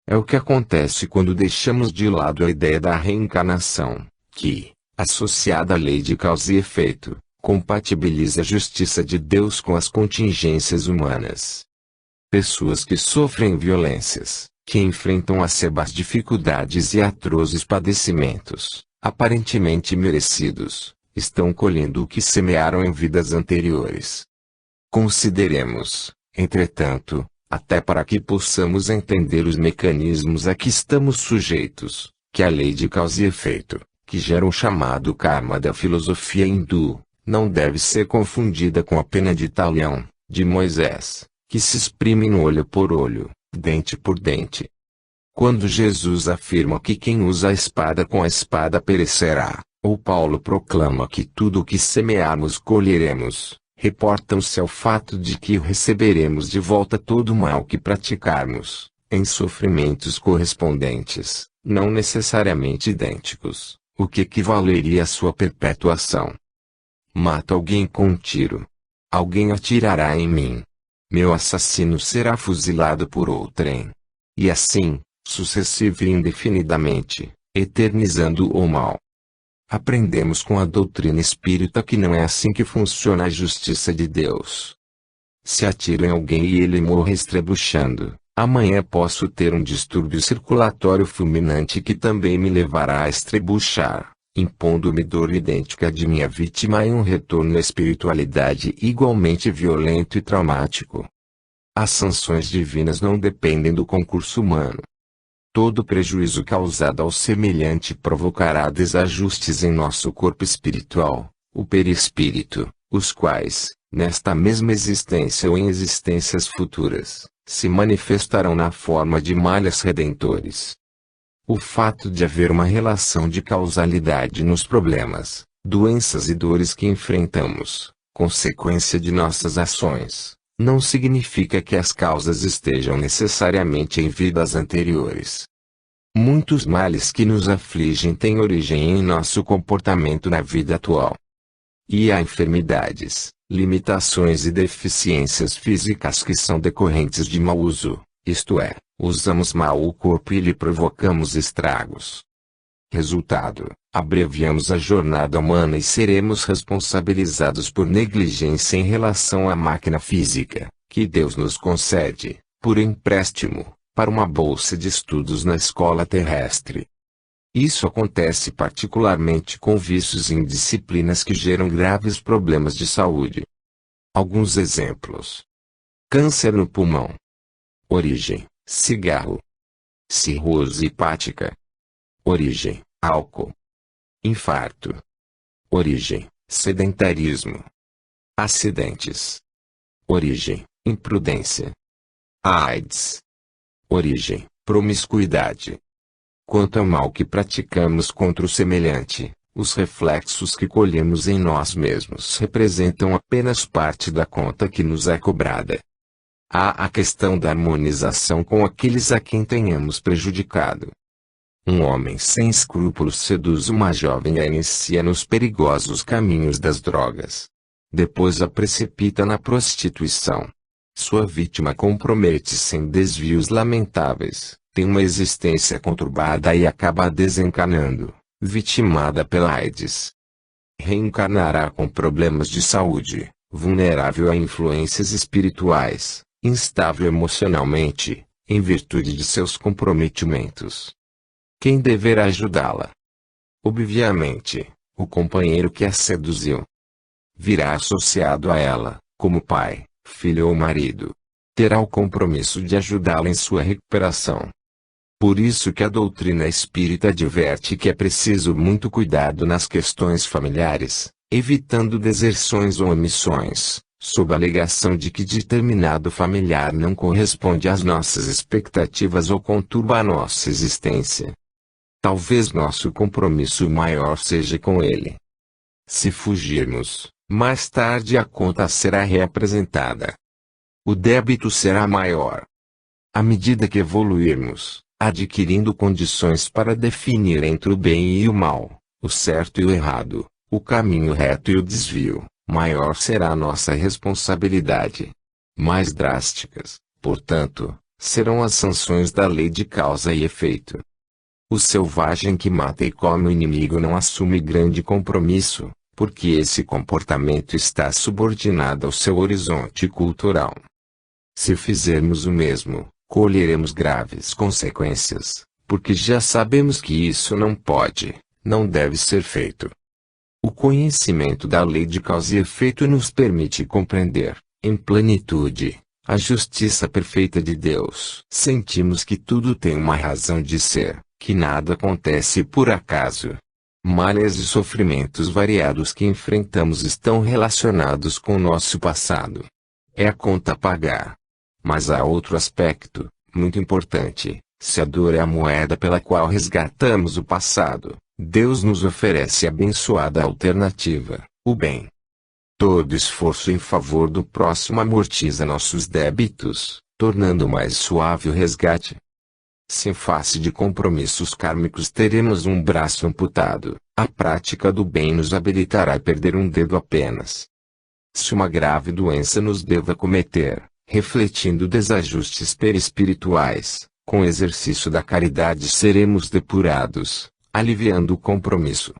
É o que acontece quando deixamos de lado a ideia da reencarnação, que, associada à lei de causa e efeito, compatibiliza a justiça de Deus com as contingências humanas. Pessoas que sofrem violências, que enfrentam acerbas dificuldades e atrozes padecimentos, aparentemente merecidos, estão colhendo o que semearam em vidas anteriores. Consideremos, entretanto, até para que possamos entender os mecanismos a que estamos sujeitos, que a lei de causa e efeito, que gera o chamado karma da filosofia hindu, não deve ser confundida com a pena de talião, de Moisés, que se exprime no olho por olho, dente por dente. Quando Jesus afirma que quem usa a espada com a espada perecerá, Ou Paulo proclama que tudo o que semearmos colheremos, reportam-se ao fato de que receberemos de volta todo o mal que praticarmos, em sofrimentos correspondentes, não necessariamente idênticos, o que equivaleria à sua perpetuação. Mato alguém com um tiro. Alguém atirará em mim. Meu assassino será fuzilado por outrem. E assim, sucessivo e indefinidamente, eternizando o mal. Aprendemos com a doutrina espírita que não é assim que funciona a justiça de Deus. Se atiro em alguém e ele morre estrebuchando, amanhã posso ter um distúrbio circulatório fulminante que também me levará a estrebuchar, impondo-me dor idêntica de minha vítima e um retorno à espiritualidade igualmente violento e traumático. As sanções divinas não dependem do concurso humano. Todo prejuízo causado ao semelhante provocará desajustes em nosso corpo espiritual, o perispírito, os quais, nesta mesma existência ou em existências futuras, se manifestarão na forma de malhas redentores. O fato de haver uma relação de causalidade nos problemas, doenças e dores que enfrentamos, consequência de nossas ações, não significa que as causas estejam necessariamente em vidas anteriores. Muitos males que nos afligem têm origem em nosso comportamento na vida atual. E há enfermidades, limitações e deficiências físicas que são decorrentes de mau uso, isto é, usamos mal o corpo e lhe provocamos estragos. Resultado, abreviamos a jornada humana e seremos responsabilizados por negligência em relação à máquina física, que Deus nos concede, por empréstimo, para uma bolsa de estudos na escola terrestre. Isso acontece particularmente com vícios e indisciplinas que geram graves problemas de saúde. Alguns exemplos: câncer no pulmão. Origem: cigarro. Cirrose hepática. Origem: álcool. Infarto. Origem: sedentarismo. Acidentes. Origem: imprudência. AIDS. Origem: promiscuidade. Quanto ao mal que praticamos contra o semelhante, os reflexos que colhemos em nós mesmos representam apenas parte da conta que nos é cobrada. Há a questão da harmonização com aqueles a quem tenhamos prejudicado. Um homem sem escrúpulos seduz uma jovem e a inicia nos perigosos caminhos das drogas. Depois a precipita na prostituição. Sua vítima compromete-se em desvios lamentáveis, tem uma existência conturbada e acaba desencarnando, vitimada pela AIDS. Reencarnará com problemas de saúde, vulnerável a influências espirituais, instável emocionalmente, em virtude de seus comprometimentos. Quem deverá ajudá-la? Obviamente, o companheiro que a seduziu. Virá associado a ela, como pai, filho ou marido. Terá o compromisso de ajudá-la em sua recuperação. Por isso que a doutrina espírita adverte que é preciso muito cuidado nas questões familiares, evitando deserções ou omissões, sob a alegação de que determinado familiar não corresponde às nossas expectativas ou conturba a nossa existência. Talvez nosso compromisso maior seja com ele. Se fugirmos, mais tarde a conta será reapresentada. O débito será maior. À medida que evoluirmos, adquirindo condições para definir entre o bem e o mal, o certo e o errado, o caminho reto e o desvio, maior será a nossa responsabilidade. Mais drásticas, portanto, serão as sanções da lei de causa e efeito. O selvagem que mata e come o inimigo não assume grande compromisso, porque esse comportamento está subordinado ao seu horizonte cultural. Se fizermos o mesmo, colheremos graves consequências, porque já sabemos que isso não pode, não deve ser feito. O conhecimento da lei de causa e efeito nos permite compreender, em plenitude, a justiça perfeita de Deus. Sentimos que tudo tem uma razão de ser, que nada acontece por acaso. Malhas e sofrimentos variados que enfrentamos estão relacionados com o nosso passado. É a conta a pagar. Mas há outro aspecto, muito importante: se a dor é a moeda pela qual resgatamos o passado, Deus nos oferece a abençoada alternativa, o bem. Todo esforço em favor do próximo amortiza nossos débitos, tornando mais suave o resgate. Se em face de compromissos kármicos teremos um braço amputado, a prática do bem nos habilitará a perder um dedo apenas. Se uma grave doença nos deva cometer, refletindo desajustes perispirituais, com o exercício da caridade seremos depurados, aliviando o compromisso.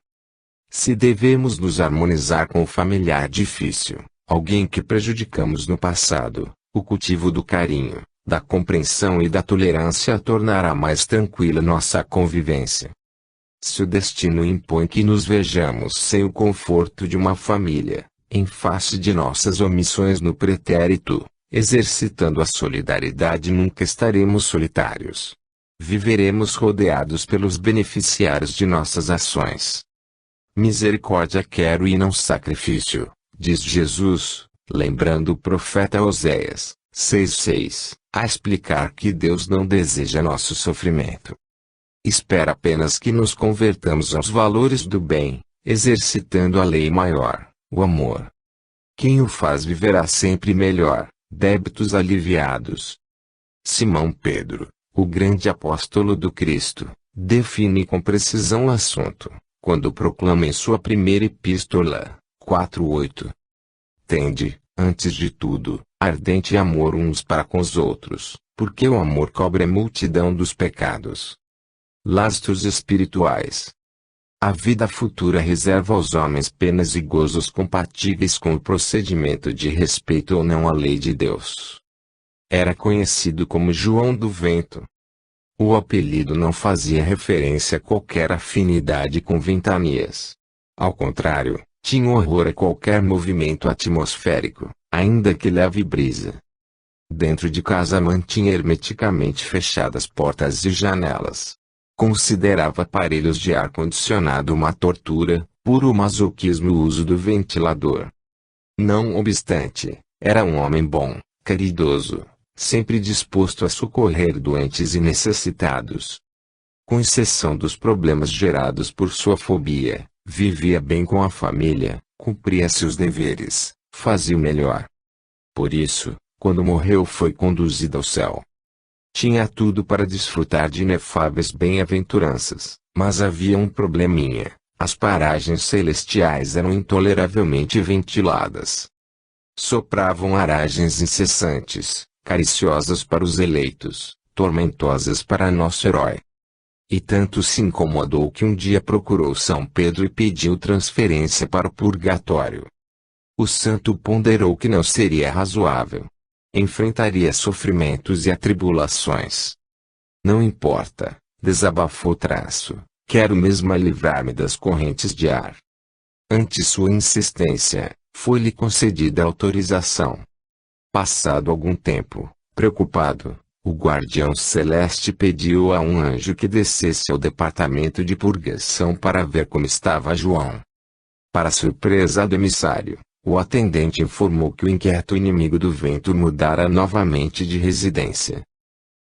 Se devemos nos harmonizar com o familiar difícil, alguém que prejudicamos no passado, o cultivo do carinho, da compreensão e da tolerância tornará mais tranquila nossa convivência. Se o destino impõe que nos vejamos sem o conforto de uma família, em face de nossas omissões no pretérito, exercitando a solidariedade nunca estaremos solitários. Viveremos rodeados pelos beneficiários de nossas ações. Misericórdia quero e não sacrifício, diz Jesus, lembrando o profeta Oséias, 6:6, a explicar que Deus não deseja nosso sofrimento. Espera apenas que nos convertamos aos valores do bem, exercitando a lei maior, o amor. Quem o faz viverá sempre melhor, débitos aliviados. Simão Pedro, o grande apóstolo do Cristo, define com precisão o assunto, quando proclama em sua primeira epístola, 4:8. Tende, antes de tudo, ardente amor uns para com os outros, porque o amor cobre a multidão dos pecados. Lastros espirituais. A vida futura reserva aos homens penas e gozos compatíveis com o procedimento de respeito ou não à lei de Deus. Era conhecido como João do Vento. O apelido não fazia referência a qualquer afinidade com ventanias. Ao contrário, tinha horror a qualquer movimento atmosférico, ainda que leve brisa. Dentro de casa mantinha hermeticamente fechadas portas e janelas. Considerava aparelhos de ar-condicionado uma tortura, puro masoquismo o uso do ventilador. Não obstante, era um homem bom, caridoso, sempre disposto a socorrer doentes e necessitados. Com exceção dos problemas gerados por sua fobia, vivia bem com a família, cumpria seus deveres, fazia o melhor. Por isso, quando morreu foi conduzido ao céu. Tinha tudo para desfrutar de inefáveis bem-aventuranças, mas havia um probleminha: as paragens celestiais eram intoleravelmente ventiladas. Sopravam aragens incessantes, cariciosas para os eleitos, tormentosas para nosso herói. E tanto se incomodou que um dia procurou São Pedro e pediu transferência para o purgatório. O santo ponderou que não seria razoável. Enfrentaria sofrimentos e atribulações. Não importa, desabafou o traço, quero mesmo livrar-me das correntes de ar. Ante sua insistência, foi-lhe concedida a autorização. Passado algum tempo, preocupado, o guardião celeste pediu a um anjo que descesse ao departamento de purgação para ver como estava João. Para surpresa do emissário, o atendente informou que o inquieto inimigo do vento mudara novamente de residência.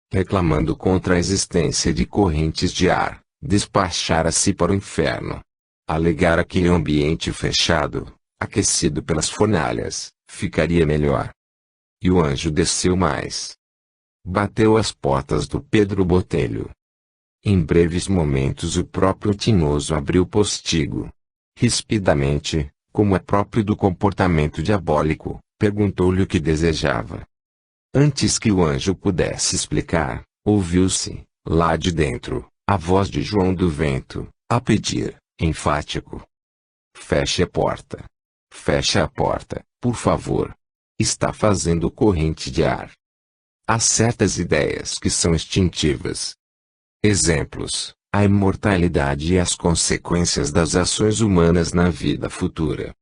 Reclamando contra a existência de correntes de ar, despachara-se para o inferno. Alegara que em ambiente fechado, aquecido pelas fornalhas, ficaria melhor. E o anjo desceu mais. Bateu às portas do Pedro Botelho. Em breves momentos o próprio tinhoso abriu o postigo. Rispidamente, como é próprio do comportamento diabólico, perguntou-lhe o que desejava. Antes que o anjo pudesse explicar, ouviu-se, lá de dentro, a voz de João do Vento, a pedir, enfático: feche a porta. Feche a porta, por favor. Está fazendo corrente de ar. Há certas ideias que são instintivas. Exemplos: a imortalidade e as consequências das ações humanas na vida futura.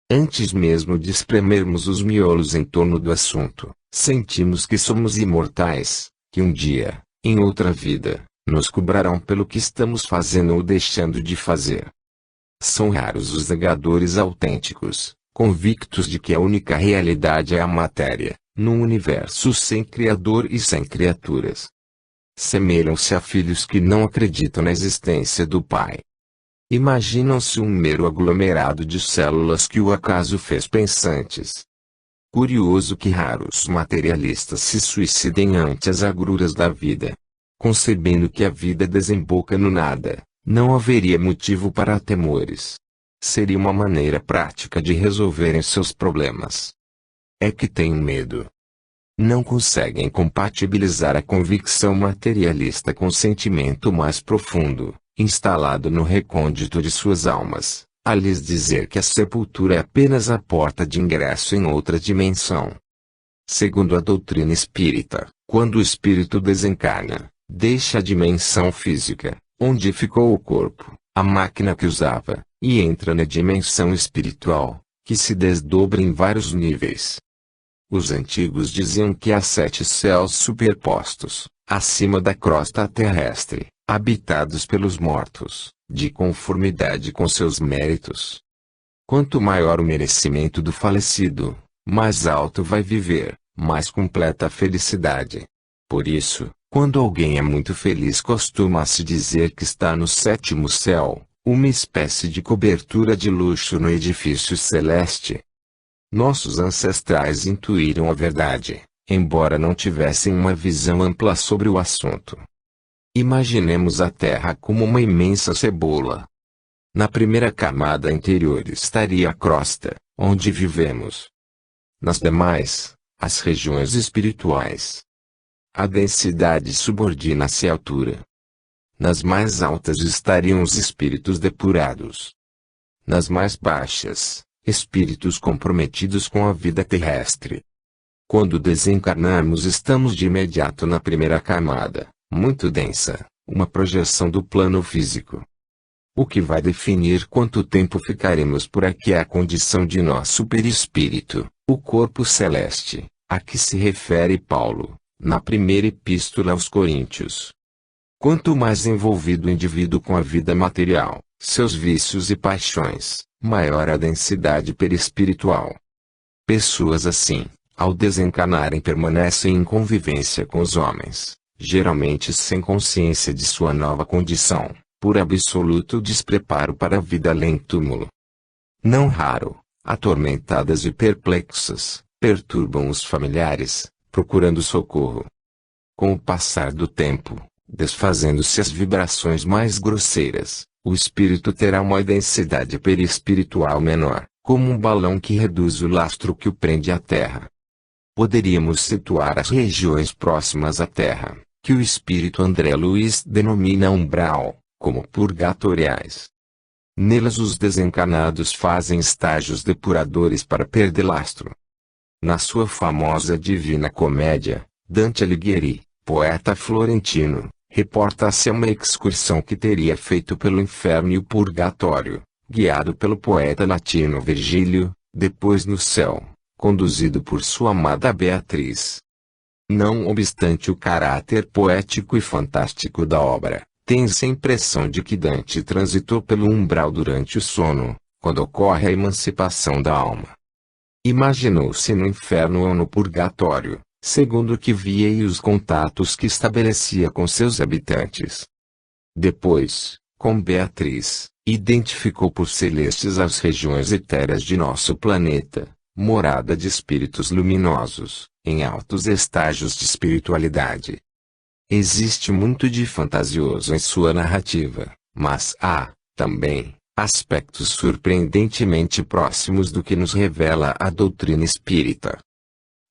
Antes mesmo de espremermos os miolos em torno do assunto, sentimos que somos imortais, que um dia, em outra vida, nos cobrarão pelo que estamos fazendo ou deixando de fazer. São raros os negadores autênticos, convictos de que a única realidade é a matéria, num universo sem Criador e sem criaturas. Semelham-se a filhos que não acreditam na existência do Pai. Imaginam-se um mero aglomerado de células que o acaso fez pensantes. Curioso que raros materialistas se suicidem ante as agruras da vida. Concebendo que a vida desemboca no nada, não haveria motivo para temores. Seria uma maneira prática de resolverem seus problemas. É que têm medo. Não conseguem compatibilizar a convicção materialista com o sentimento mais profundo, instalado no recôndito de suas almas, a lhes dizer que a sepultura é apenas a porta de ingresso em outra dimensão. Segundo a doutrina espírita, quando o espírito desencarna, deixa a dimensão física, onde ficou o corpo, a máquina que usava, e entra na dimensão espiritual, que se desdobra em vários níveis. Os antigos diziam que há 7 céus superpostos, acima da crosta terrestre, habitados pelos mortos, de conformidade com seus méritos. Quanto maior o merecimento do falecido, mais alto vai viver, mais completa a felicidade. Por isso, quando alguém é muito feliz costuma-se dizer que está no 7º céu, uma espécie de cobertura de luxo no edifício celeste. Nossos ancestrais intuíram a verdade, embora não tivessem uma visão ampla sobre o assunto. Imaginemos a Terra como uma imensa cebola. Na primeira camada interior estaria a crosta, onde vivemos. Nas demais, as regiões espirituais. A densidade subordina-se à altura. Nas mais altas estariam os espíritos depurados. Nas mais baixas, espíritos comprometidos com a vida terrestre. Quando desencarnamos estamos de imediato na primeira camada, muito densa, uma projeção do plano físico. O que vai definir quanto tempo ficaremos por aqui é a condição de nosso perispírito, o corpo celeste, a que se refere Paulo, na primeira epístola aos Coríntios. Quanto mais envolvido o indivíduo com a vida material, seus vícios e paixões, maior a densidade perispiritual. Pessoas assim, ao desencarnarem permanecem em convivência com os homens, geralmente sem consciência de sua nova condição, por absoluto despreparo para a vida além túmulo. Não raro, atormentadas e perplexas, perturbam os familiares, procurando socorro. Com o passar do tempo, desfazendo-se as vibrações mais grosseiras, o espírito terá uma densidade perispiritual menor, como um balão que reduz o lastro que o prende à terra. Poderíamos situar as regiões próximas à terra, que o espírito André Luiz denomina umbral, como purgatoriais. Nelas os desencarnados fazem estágios depuradores para perder lastro. Na sua famosa Divina Comédia, Dante Alighieri, poeta florentino, reporta-se a uma excursão que teria feito pelo inferno e o purgatório, guiado pelo poeta latino Virgílio, depois no céu, conduzido por sua amada Beatriz. Não obstante o caráter poético e fantástico da obra, tem-se a impressão de que Dante transitou pelo umbral durante o sono, quando ocorre a emancipação da alma. Imaginou-se no inferno ou no purgatório, segundo o que via e os contatos que estabelecia com seus habitantes. Depois, com Beatriz, identificou por celestes as regiões etéreas de nosso planeta, morada de espíritos luminosos, em altos estágios de espiritualidade. Existe muito de fantasioso em sua narrativa, mas há, também, aspectos surpreendentemente próximos do que nos revela a doutrina espírita.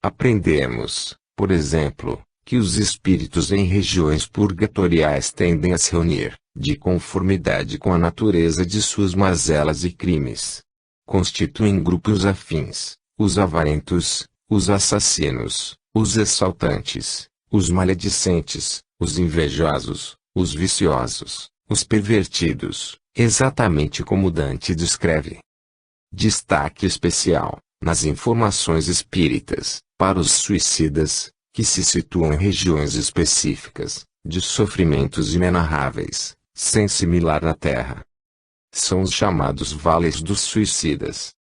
Aprendemos, por exemplo, que os espíritos em regiões purgatoriais tendem a se reunir, de conformidade com a natureza de suas mazelas e crimes. Constituem grupos afins, os avarentos, os assassinos, os assaltantes, os maledicentes, os invejosos, os viciosos, os pervertidos, exatamente como Dante descreve. Destaque especial, nas informações espíritas, para os suicidas, que se situam em regiões específicas, de sofrimentos inenarráveis, sem similar na Terra. São os chamados vales dos suicidas.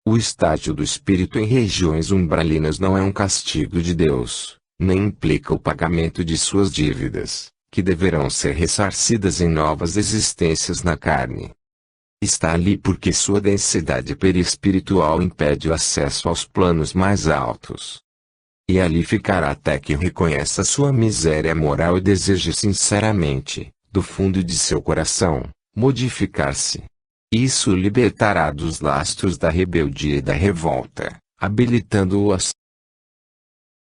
O estágio do espírito em regiões umbralinas não é um castigo de Deus, nem implica o pagamento de suas dívidas, que deverão ser ressarcidas em novas existências na carne. Está ali porque sua densidade perispiritual impede o acesso aos planos mais altos. E ali ficará até que reconheça sua miséria moral e deseje sinceramente, do fundo de seu coração, modificar-se. Isso o libertará dos lastros da rebeldia e da revolta, habilitando-o a